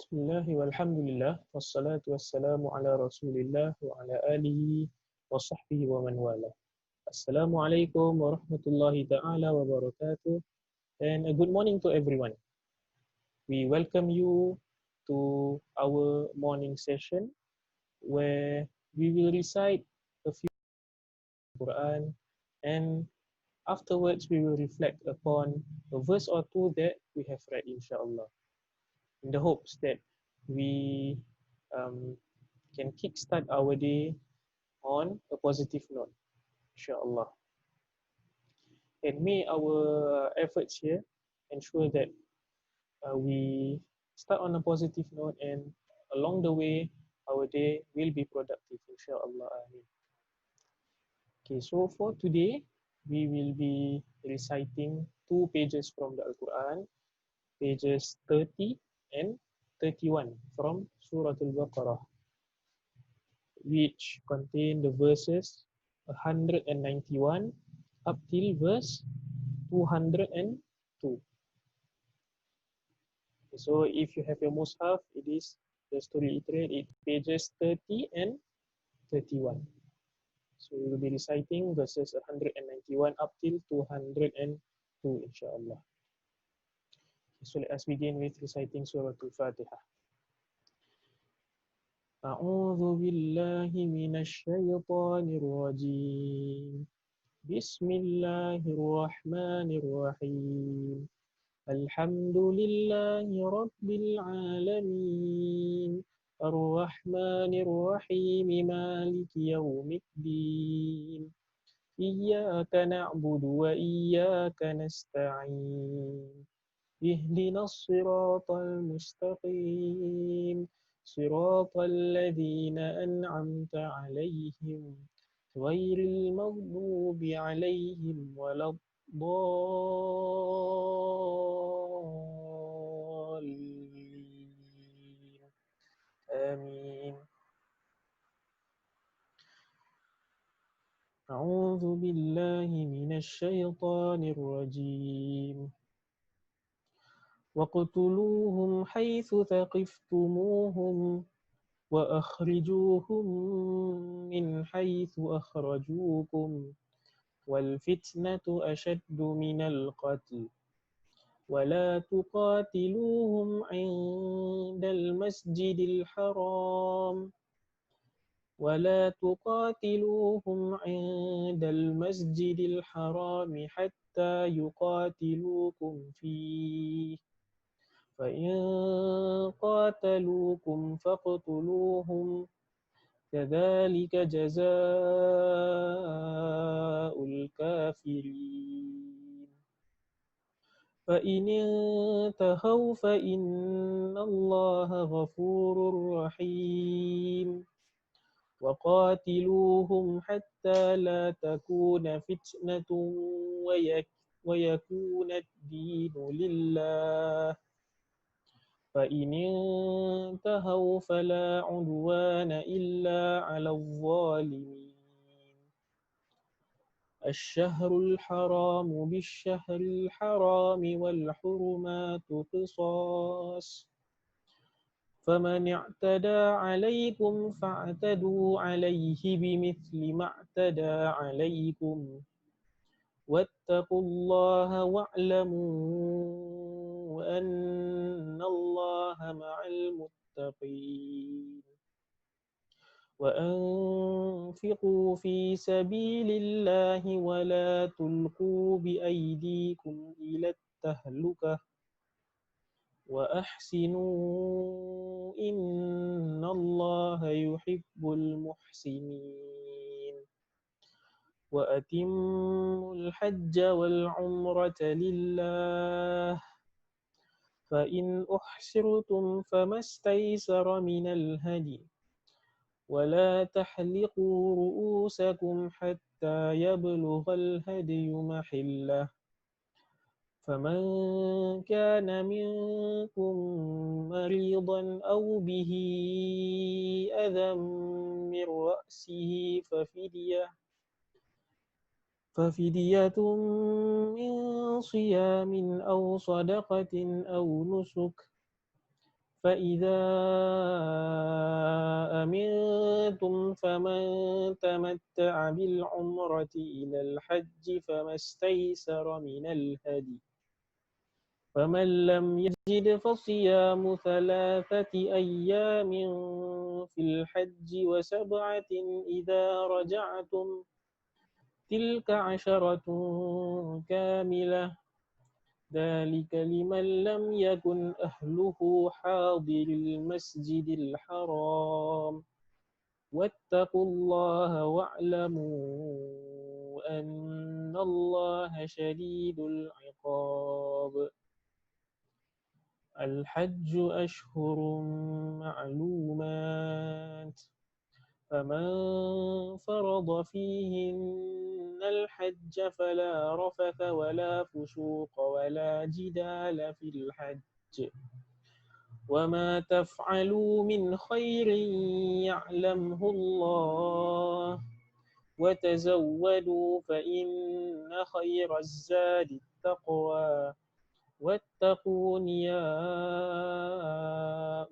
Bismillah walhamdulillah wassalatu wassalamu ala Rasulillah wa ala alihi wa sahbihi wa man wala. Assalamualaikum warahmatullahi taala wabarakatuh, and a good morning to everyone. We welcome you to our morning session where we will recite a few Quran, and afterwards we will reflect upon a verse or two that we have read, inshallah, in the hopes that we can kickstart our day on a positive note, inshallah. And may our efforts here ensure that we start on a positive note, and along the way our day will be productive, inshallah. Amin. Okay, so for today we will be reciting 2 pages from the Al-Quran, pages 30 and 31 from Surah Al-Baqarah, which contain the verses 191 up till verse 202. So if you have your Mus'haf, it is, just to reiterate, it pages 30 and 31. So we will be reciting verses 191 up till 202, inshallah. So let us begin with reciting Surah Al-Fatiha. A'udhu billahi minash shaytanir rajim. Bismillahirrahmanirrahim. Alhamdulillahi rabbil alamin. Ar-Rahmanir Rahim. Maliki yawmiddin. Iyyaka na'budu wa iyyaka nasta'in. Ihdinas siratal mustaqim. Siratal ladzina an'amta 'alaihim ghairil maghdubi 'alaihim waladdallin. Amin. A'udzu billahi minasy syaithanir rajim. وَاقْتُلُوهُمْ حَيْثُ ثَقِفْتُمُوهُمْ وَأَخْرِجُوهُمْ مِنْ حَيْثُ أَخْرَجُوكُمْ وَالْفِتْنَةُ أَشَدُّ مِنَ الْقَتْلِ وَلَا تُقَاتِلُوهُمْ عِنْدَ الْمَسْجِدِ الْحَرَامِ حَتَّى يُقَاتِلُوكُمْ فِيهِ فَإِنْ قَاتَلُوكُمْ فَاقْتُلُوهُمْ كَذَلِكَ جَزَاءُ الْكَافِرِينَ فَإِنِ انْتَهَوْا فَإِنَّ اللَّهَ غَفُورٌ رَحِيمٌ وَقَاتِلُوهُمْ حَتَّى لَا تَكُونَ فِتْنَةٌ وَيَكُونَ الدِّينُ لِلَّهِ فَإِنِ انْتَهَوْا فَلَا عُدْوَانَ إِلَّا عَلَى الظَّالِمِينَ الشَّهْرُ الْحَرَامُ بِالشَّهْرِ الْحَرَامِ وَالْحُرُمَاتُ قِصَاصٌ فَمَنِ اعْتَدَى عَلَيْكُمْ فَاعْتَدُوا عَلَيْهِ بِمِثْلِ مَا اعْتَدَى عَلَيْكُمْ وَاتَّقُوا اللَّهَ وَاعْلَمُوا أَنَّ اللَّهَ مَعَ الْمُتَّقِينَ وَأَنْفِقُوا فِي سَبِيلِ اللَّهِ وَلَا تُلْقُوا بِأَيْدِيكُمْ إِلَى التَّهْلُكَةِ وأحسنوا إن الله يحب المحسنين وأتموا الحج والعمرة لله فإن أحسرتم فما استيسر من الهدي ولا تحلقوا رؤوسكم حتى يبلغ الهدي محله فمن كان منكم مريضا أو به أذى من رأسه ففدية من صيام أو صدقة أو نسك فإذا أمنتم فمن تمتع بالعمرة إلى الحج فما استيسر من الهدي فمن لم يجد فصيام 3 أيام في الحج و7 إذا رجعتم تلك 10 كاملة ذلك لمن لم يكن أهله حاضر المسجد الحرام واتقوا الله واعلموا أن الله شديد العقاب الحج أشهر معلومات فمن فرض فيهن الحج فلا رفث ولا فسوق ولا جدال في الحج وما تفعلوا من خير يعلمه الله وتزودوا فإن خير الزاد التقوى واتقون يا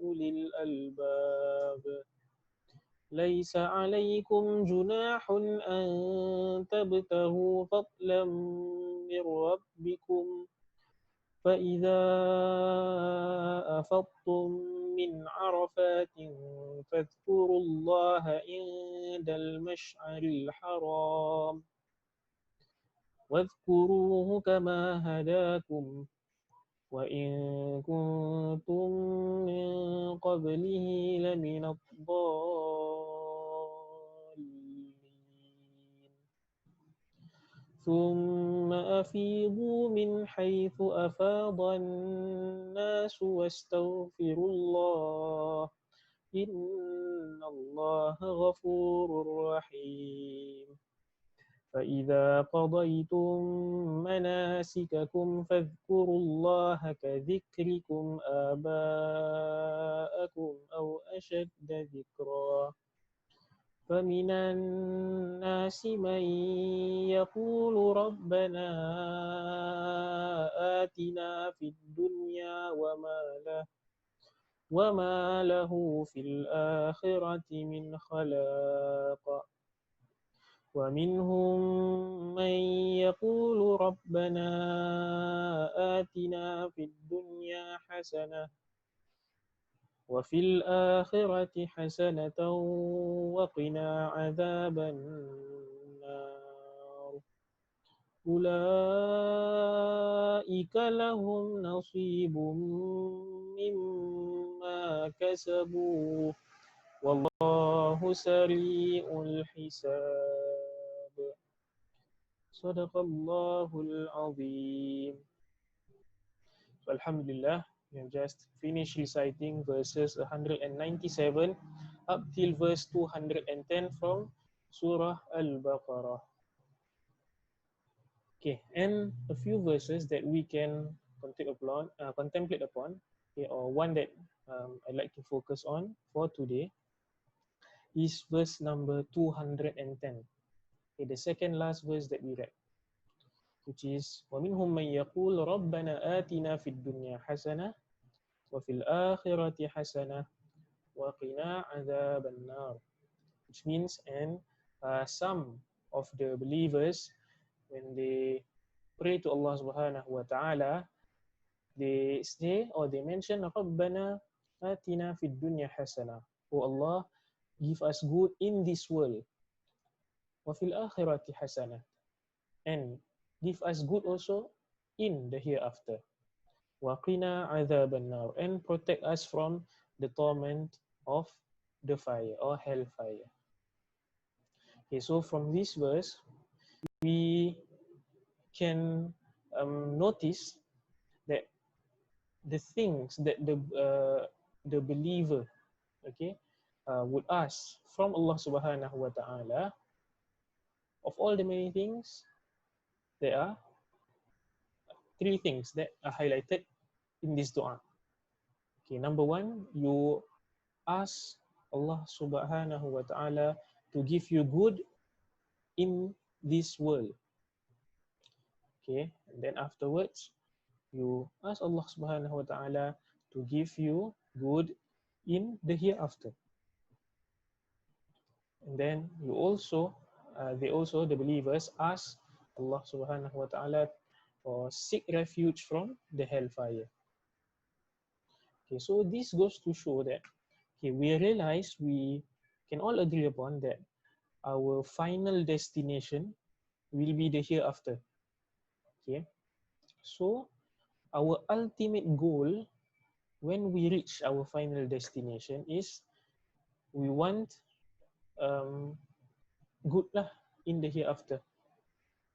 أولي الألباب ليس عليكم جناح أن تبتغوا فضلا من ربكم فإذا أفضتم من عرفات فاذكروا الله عند المشعر الحرام واذكروه كما هداكم وإن كنتم من قبله لمن الضالين ثم أفيضوا من حيث أفاض الناس واستغفروا الله إن الله غفور رحيم فإذا قضيتم مناسككم فاذكروا الله كذكركم آباءكم أو أشد ذكرا فمن الناس من يقول ربنا آتنا في الدنيا وما له في الآخرة من خلاق ومنهم من يقول ربنا آتنا في الدنيا حسنة وفي الآخرة حسنة وقنا عذاب النار أولئك لهم نصيب مما كسبوا والله سريع الحساب صدق الله العظيم. Alhamdulillah, we have just finished reciting verses 197 up till verse 210 from Surah Al-Baqarah. Okay, and a few verses that we can contemplate upon, okay, or one that I'd like to focus on for today is verse number 210. Okay, the second last verse that we read, which is وَمِنْهُمْ مَنْ يَقُولُ رَبَّنَا آتِنَا فِي الدُّنْيَا حَسَنَةً وَفِي الْآخِرَةِ حَسَنَةً وَقِنَا عَذَابَ النَّارِ, which means, and some of the believers, when they pray to Allah subhanahu wa ta'ala, they say or they mention رَبَّنَا آتِنَا فِي الدُّنْيَا حَسَنَةً, oh Allah, give us good in this world, وَفِي الْآخِرَةِ حَسَنَةً, and give us good also in the hereafter. وَقِنَا عَذَابَ النَّارِ, and protect us from the torment of the fire or hellfire. Okay, so from this verse, we can notice that the things that the believer, okay, would ask from Allah Subhanahu wa Ta'ala, of all the many things, there are three things that are highlighted in this dua. Okay, number one, you ask Allah Subhanahu wa Ta'ala to give you good in this world. Okay, and then afterwards, you ask Allah Subhanahu wa Ta'ala to give you good in the hereafter. And then you also, the believers ask Allah Subhanahu wa Ta'ala or seek refuge from the hellfire. Okay, so this goes to show that, okay, we realize, we can all agree upon that our final destination will be the hereafter. Okay, so our ultimate goal when we reach our final destination is we want good lah in the hereafter.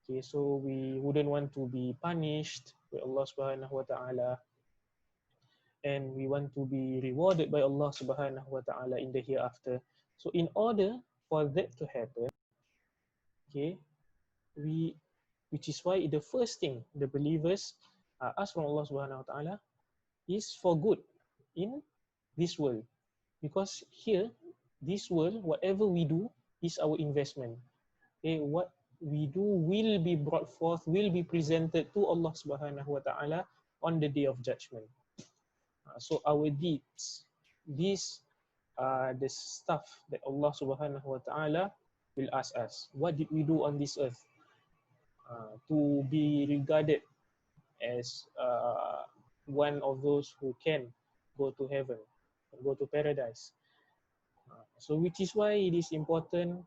Okay, so we wouldn't want to be punished by Allah Subhanahu wa Ta'ala, and we want to be rewarded by Allah Subhanahu wa Ta'ala in the hereafter. So in order for that to happen, okay, which is why the first thing the believers ask from Allah Subhanahu wa Ta'ala is for good in this world. Because here, this world, whatever we do is our investment. Okay, what we do will be brought forth, will be presented to Allah Subhanahu wa Ta'ala on the day of judgment. So our deeds, these are the stuff that Allah Subhanahu wa Ta'ala will ask us. What did we do on this earth to be regarded as one of those who can go to heaven, go to paradise? So which is why it is important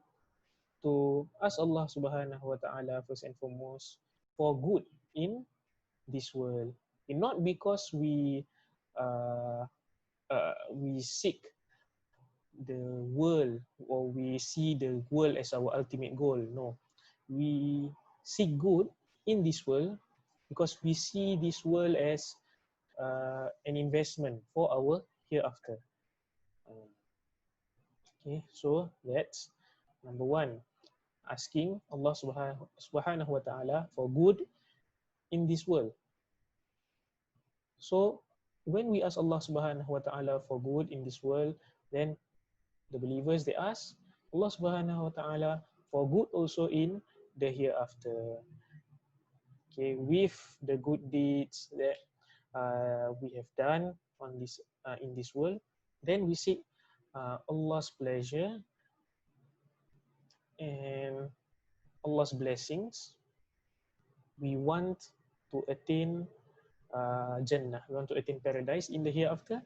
to ask Allah Subhanahu wa Ta'ala first and foremost for good in this world. And not because we seek the world or we see the world as our ultimate goal. No, we seek good in this world because we see this world as an investment for our hereafter. Okay, so that's number one, asking Allah Subhanahu wa Ta'ala for good in this world. So when we ask Allah Subhanahu wa Ta'ala for good in this world, then the believers, they ask Allah Subhanahu wa Ta'ala for good also in the hereafter. Okay, with the good deeds that we have done on this in this world, then we seek Allah's pleasure and Allah's blessings. We want to attain Jannah. We want to attain paradise in the hereafter.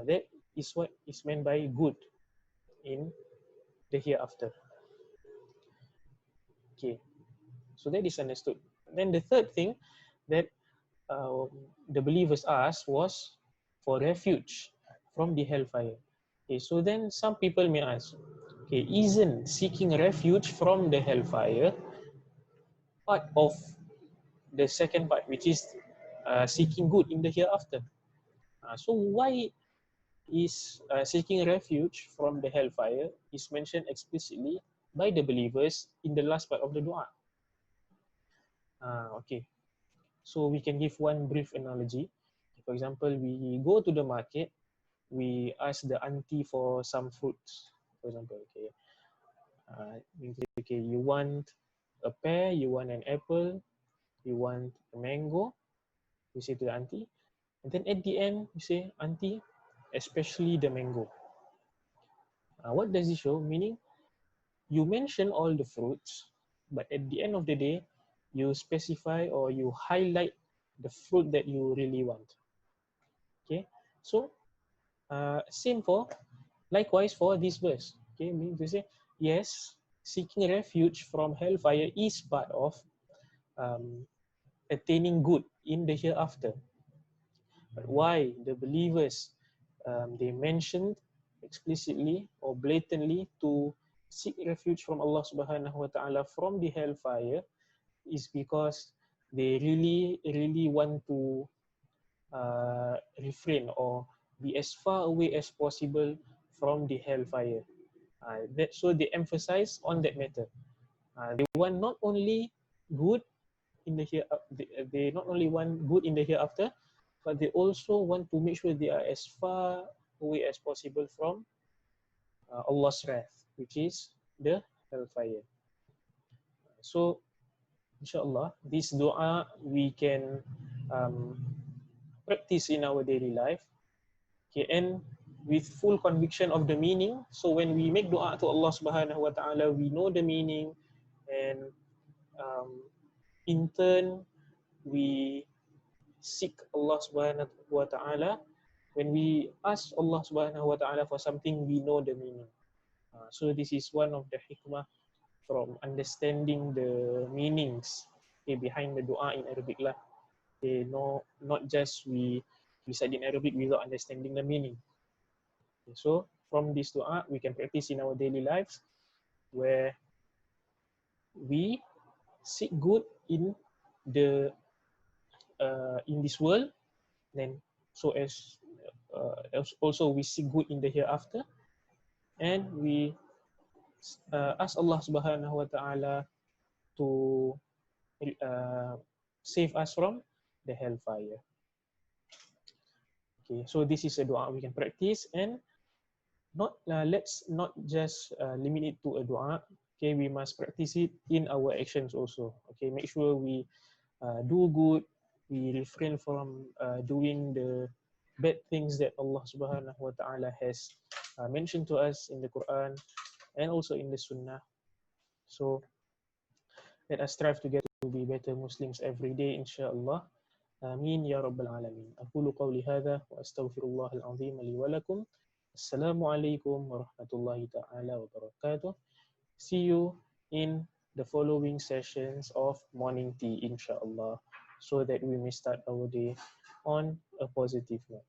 That is what is meant by good in the hereafter. Okay, so that is understood. Then the third thing that the believers asked was for refuge from the hellfire. Okay, so then some people may ask, okay, isn't seeking refuge from the hellfire part of the second part, which is seeking good in the hereafter? So why is seeking refuge from the hellfire is mentioned explicitly by the believers in the last part of the dua? Okay, so we can give one brief analogy. For example, we go to the market, we ask the auntie for some fruits. For example, okay, you want a pear, you want an apple, you want a mango. We say to the auntie, and then at the end we say, auntie, especially the mango. What does it show? Meaning, you mention all the fruits, but at the end of the day, you specify or you highlight the fruit that you really want. Okay, so likewise for this verse. Okay, means to say, yes, seeking refuge from hellfire is part of attaining good in the hereafter. But why the believers they mentioned explicitly or blatantly to seek refuge from Allah Subhanahu wa Ta'ala from the hellfire is because they really want to refrain or be as far away as possible from the hellfire. So they emphasize on that matter. They want not only good in the here, they not only want good in the hereafter, but they also want to make sure they are as far away as possible from Allah's wrath, which is the hellfire. So, inshallah, this dua we can um, practice in our daily life. Okay, and with full conviction of the meaning. So when we make dua to Allah Subhanahu wa Ta'ala, we know the meaning, and um, in turn we seek Allah Subhanahu wa Ta'ala. When we ask Allah Subhanahu wa Ta'ala for something, we know the meaning. So this is one of the hikmah from understanding the meanings behind the dua in Arabic lah. No, not just we recite in Arabic without understanding the meaning. So from this dua, we can practice in our daily lives where we seek good in the in this world, then so as also we seek good in the hereafter, and we ask Allah Subhanahu wa Ta'ala to save us from the hellfire. Okay, so this is a dua we can practice, and let's not just limit it to a dua. Okay, we must practice it in our actions also. Okay, make sure we do good, we refrain from doing the bad things that Allah Subhanahu wa Ta'ala has mentioned to us in the Quran and also in the Sunnah. So let us strive to get to be better Muslims every day, inshallah. آمين يا رب العالمين. أقول قولي هذا وأستغفر الله العظيم لي ولكم. السلام عليكم ورحمة الله تعالى وبركاته. See you in the following sessions of morning tea, inshallah, so that we may start our day on a positive note.